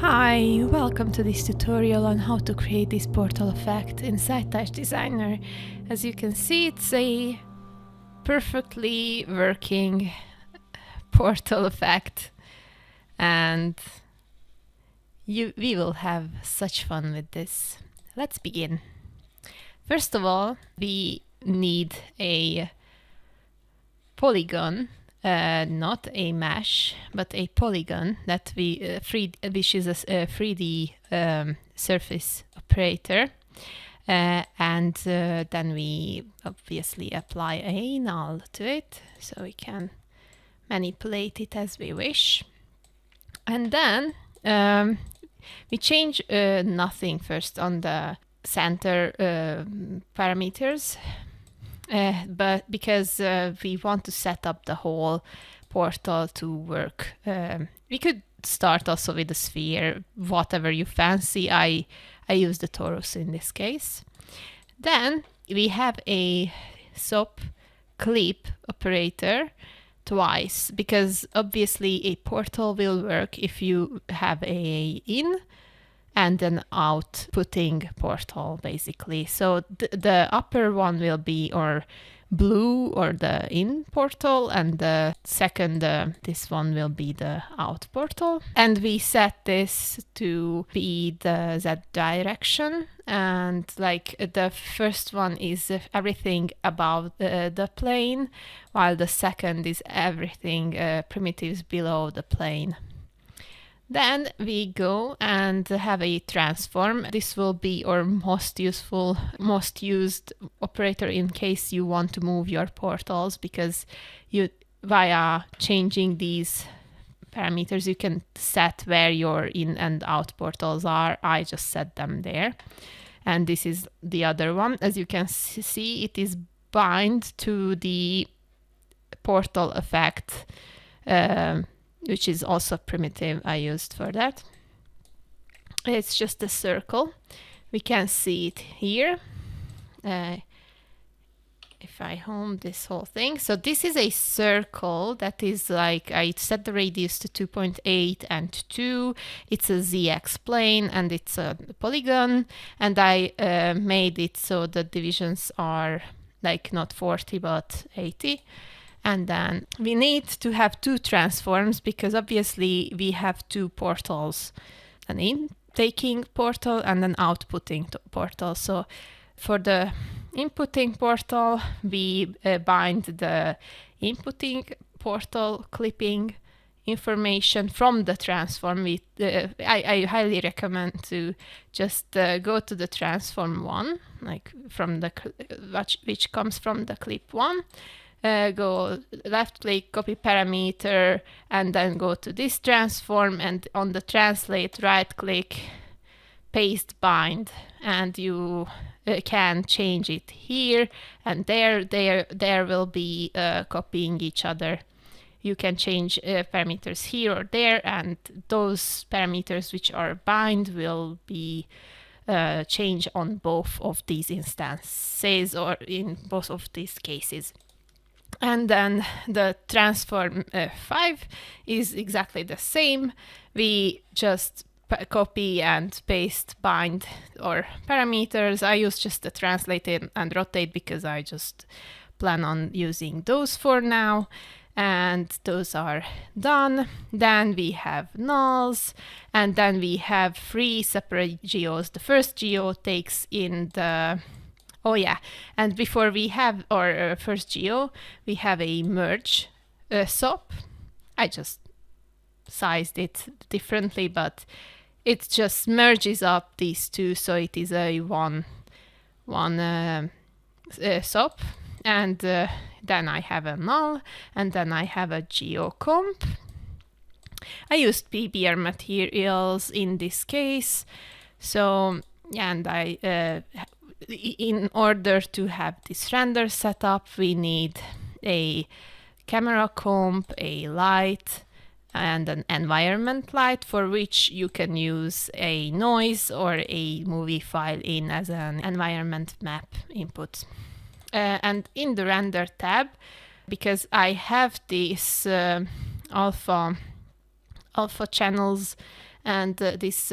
Hi, welcome to this tutorial on how to create this portal effect inside TouchDesigner. As you can see, it's a perfectly working portal effect, and we will have such fun with this. Let's begin. First of all, we need a polygon, not a mesh, but a polygon that which is a 3D surface operator. And then we obviously apply a null to it, so we can manipulate it as we wish. And then we change nothing first on the center parameters, but because we want to set up the whole portal to work. We could start also with a sphere, whatever you fancy. I use the torus in this case. Then we have a SOP clip operator twice, because obviously a portal will work if you have a in and an outputting portal, basically. So the upper one will be or blue or the in portal, and the second, this one will be the out portal. And we set this to be the Z direction, and like the first one is everything above the plane, while the second is everything primitives below the plane. Then we go and have a transform. This will be our most used operator in case you want to move your portals, because you, via changing these parameters, you can set where your in and out portals are. I just set them there. And this is the other one. As you can see, it is bind to the portal effect, which is also primitive I used for that. It's just a circle. We can see it here. If I home this whole thing. So this is a circle that is like, I set the radius to 2.8 and 2. It's a ZX plane and it's a polygon. And I made it so the divisions are like not 40 but 80. And then we need to have two transforms, because obviously we have two portals, an intaking portal and an outputting portal. So for the inputting portal, we bind the inputting portal clipping information from the transform. I highly recommend to just go to the transform one, like from the which comes from the clip one. Go left click, copy parameter, and then go to this transform, and on the translate, right click, paste bind, and you can change it here and there. There will be copying each other. You can change parameters here or there, and those parameters which are bind will be changed on both of these instances or in both of these cases. And then the transform 5 is exactly the same. We just copy and paste bind or parameters. I use just the translate and rotate because I just plan on using those for now. And those are done. Then we have nulls, and then we have 3 separate geos. The first geo takes in the and before we have our first geo, we have a merge SOP. I just sized it differently, but it just merges up these two, so it is a one SOP. And then I have a null, and then I have a geocomp. I used PBR materials in this case, so and I. In order to have this render set up, we need a camera comp, a light, and an environment light, for which you can use a noise or a movie file in as an environment map input. And in the render tab, because I have these alpha channels and this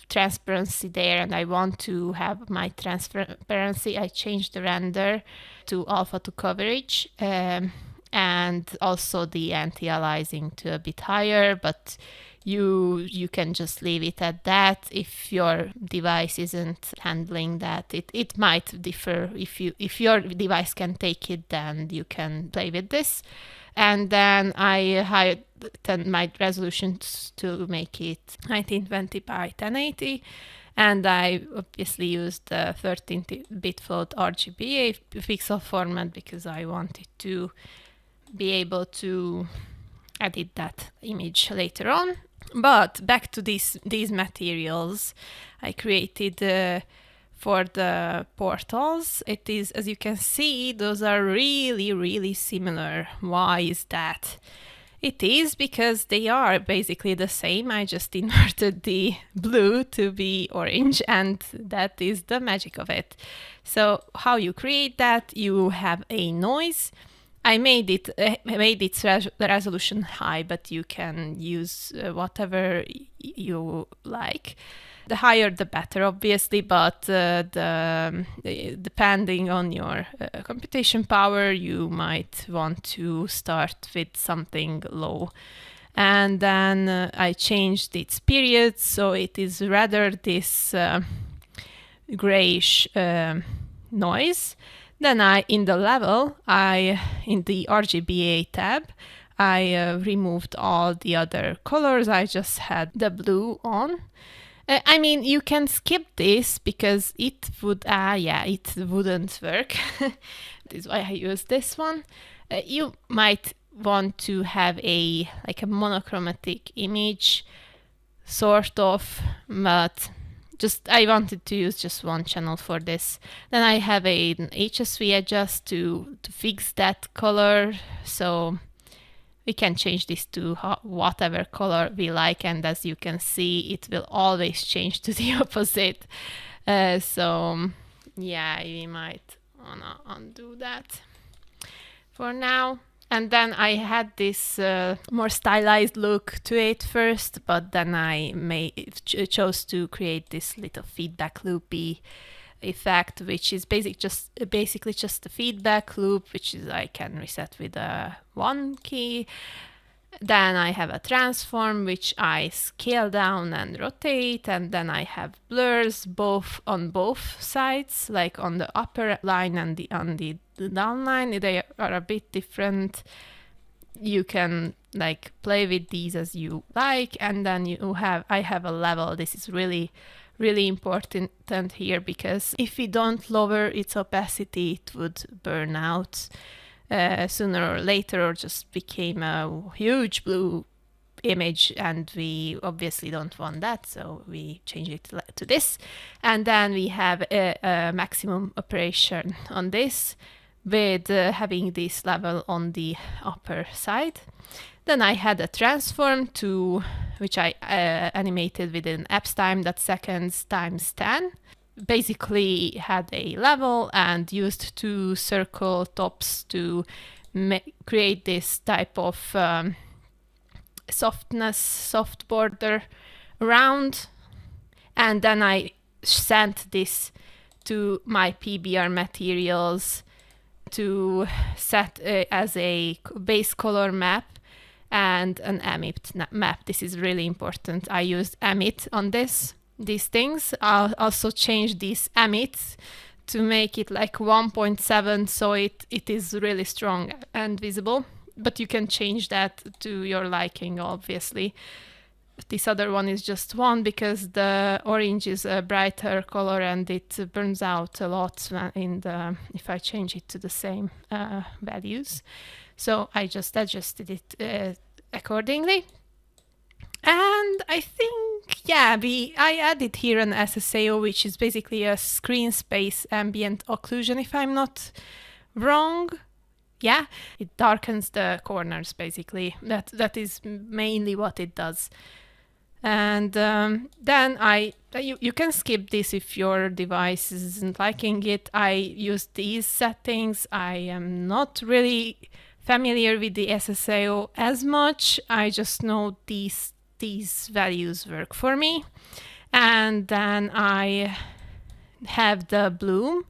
transparency there, and I want to have my transparency. I changed the render to alpha to coverage, and also the anti-aliasing to a bit higher, but you can just leave it at that. If your device isn't handling that, it might differ. If your device can take it, then you can play with this. And then I heightened my resolutions to make it 1920 by 1080. And I obviously used the 13-bit float RGBA pixel format because I wanted to be able to edit that image later on. But back to these materials I created for the portals. It is, as you can see, those are really, really similar. Why is that? It is because they are basically the same. I just inverted the blue to be orange, and that is the magic of it. So how you create that? You have a noise. I made its resolution high, but you can use whatever you like. The higher the better, obviously, but depending on your computation power, you might want to start with something low. And then I changed its period, so it is rather this grayish noise. Then in the RGBA tab, I removed all the other colors. I just had the blue on. I mean, you can skip this because it wouldn't work. That is why I use this one. You might want to have a monochromatic image, sort of, but I wanted to use just one channel for this. Then I have an HSV adjust to fix that color, so we can change this to whatever color we like, and as you can see, it will always change to the opposite. So yeah, we might wanna undo that for now. And then I had this more stylized look to it first, but then I chose to create this little feedback loopy effect, which is basically just a feedback loop, which is I can reset with a 1 key. Then I have a transform, which I scale down and rotate, and then I have blurs on both sides, like on the upper line and on the down line. They are a bit different. You can play with these as you like, and then I have a level. This is really, really important here, because if we don't lower its opacity, it would burn out sooner or later, or just became a huge blue image, and we obviously don't want that, so we change it to this. And then we have a maximum operation on this, with having this level on the upper side. Then I had a transform which I animated with an apps time that seconds times 10. Basically had a level and used 2 circle tops to create this type of soft border around. And then I sent this to my PBR materials to set as a base color map and an emit map. This is really important. I used emit on these things. I'll also change these emits to make it like 1.7, so it is really strong and visible, but you can change that to your liking, obviously. This other one is just 1 because the orange is a brighter color and it burns out a lot if I change it to the same values. So I just adjusted it accordingly. And I think, I added here an SSAO, which is basically a screen space ambient occlusion, if I'm not wrong. Yeah, it darkens the corners, basically. That is mainly what it does. And then you can skip this if your device isn't liking it. I used these settings. I am not really familiar with the SSAO as much. I just know these these values work for me. And then I have the bloom.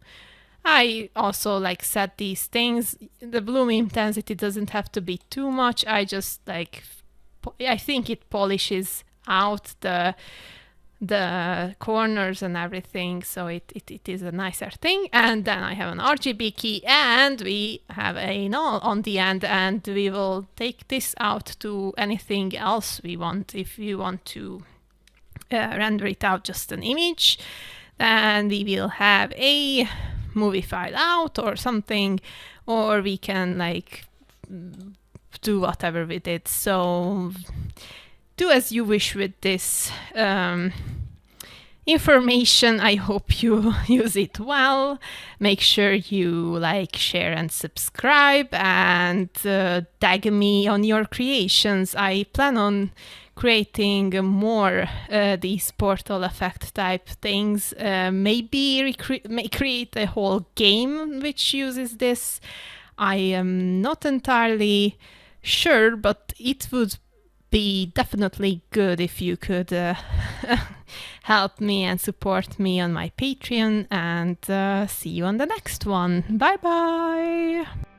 I also like set these things. The bloom intensity doesn't have to be too much. I just like, I think it polishes out the corners and everything, so it is a nicer thing. And then I have an RGB key, and we have a null on the end, and we will take this out to anything else we want. If you want to render it out just an image, then we will have a movie file out or something, or we can like do whatever with it. So do as you wish with this information. I hope you use it well. Make sure you like, share, and subscribe, and tag me on your creations. I plan on creating more these portal effect type things. Maybe create a whole game which uses this. I am not entirely sure, but it would be definitely good if you could help me and support me on my Patreon, and see you on the next one. Bye bye!